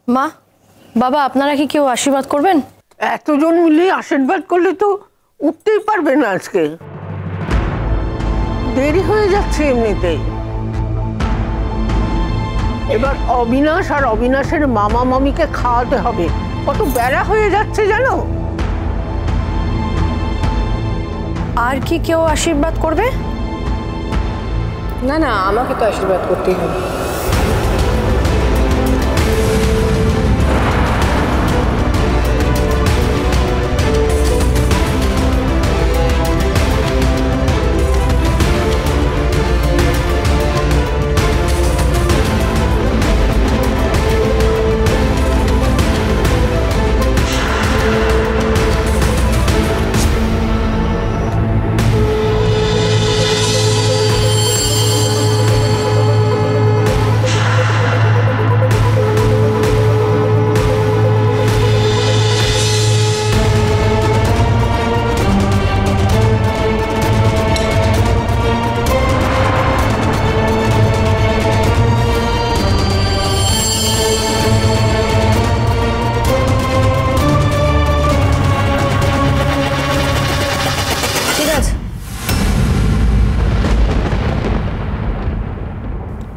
মা, বাবা, আপনারা কি কেউ আশীর্বাদ করবেন? এতজন মিলে আশীর্বাদ করলে তো উঠতেই পারবে না আজকে, দেরি হয়ে যাচ্ছে এমনিতেই। এবার অবিনাশ আর অবিনাশের মামা মামিকে খাওয়াতে হবে, কত বেলা হয়ে যাচ্ছে জানো। আর কি কেউ আশীর্বাদ করবে? না না, আমাকে তো আশীর্বাদ করতেই হবে।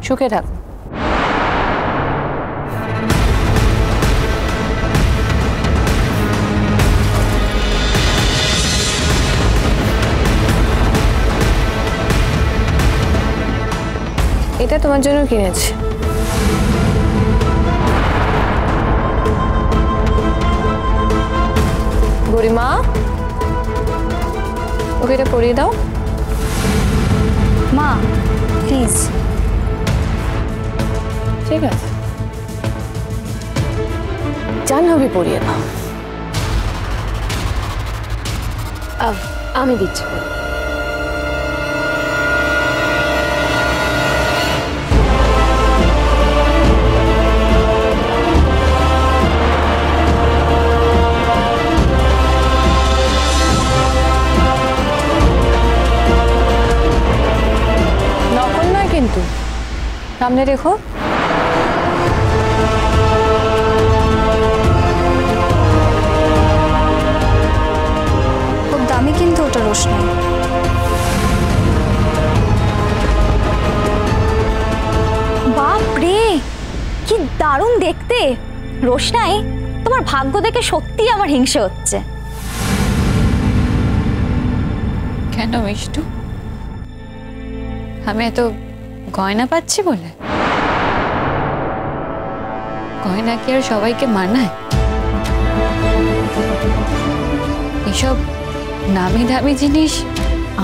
সুখে থাক। এটা তোমার জন্য কিনেছি। গরিমা, ওকে এটা পরিয়ে দাও। মা প্লিজ। ঠিক আছে, জাহ্নবী পরিয়ে দাও। আমি দিচ্ছি। নকল নয় কিন্তু, সামনে রেখো। খুব দামি কিন্তু ওটা রোশনাই। বাপ রে, কি দারুণ দেখতে রোশনাই। তোমার ভাগ্য দেখে সত্যি আমার হিংসে হচ্ছে। কেন মিষ্টু, আমি এত গয়না পাচ্ছি বলে? গয়না কি আর সবাইকে মানায়? এসব নামি দামি জিনিস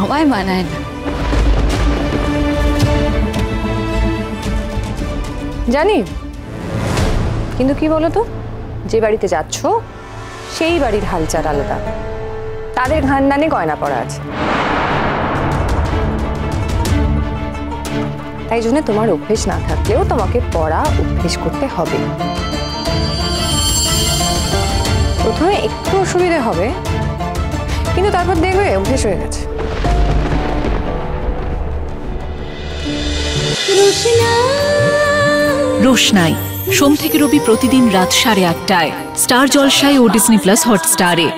আমায় মানায় না। জানি, কিন্তু কি বলো তো, যে বাড়িতে যাচ্ছ সেই বাড়ির হালচাল আলাদা। তাদের খানদানে গয়না পরা আছে, তাই জন্য তোমার অভ্যেস না থাকলেও তোমাকে পড়া অভ্যেস করতে হবে। প্রথমে একটু অসুবিধা হবে, কিন্তু তারপর দেখবে অভ্যেস হয়ে গেছে। রোশনাই সোম থেকে রবি প্রতিদিন রাত 8:30টায় স্টার জলসায় ও ডিজনি প্লাস হটস্টারে।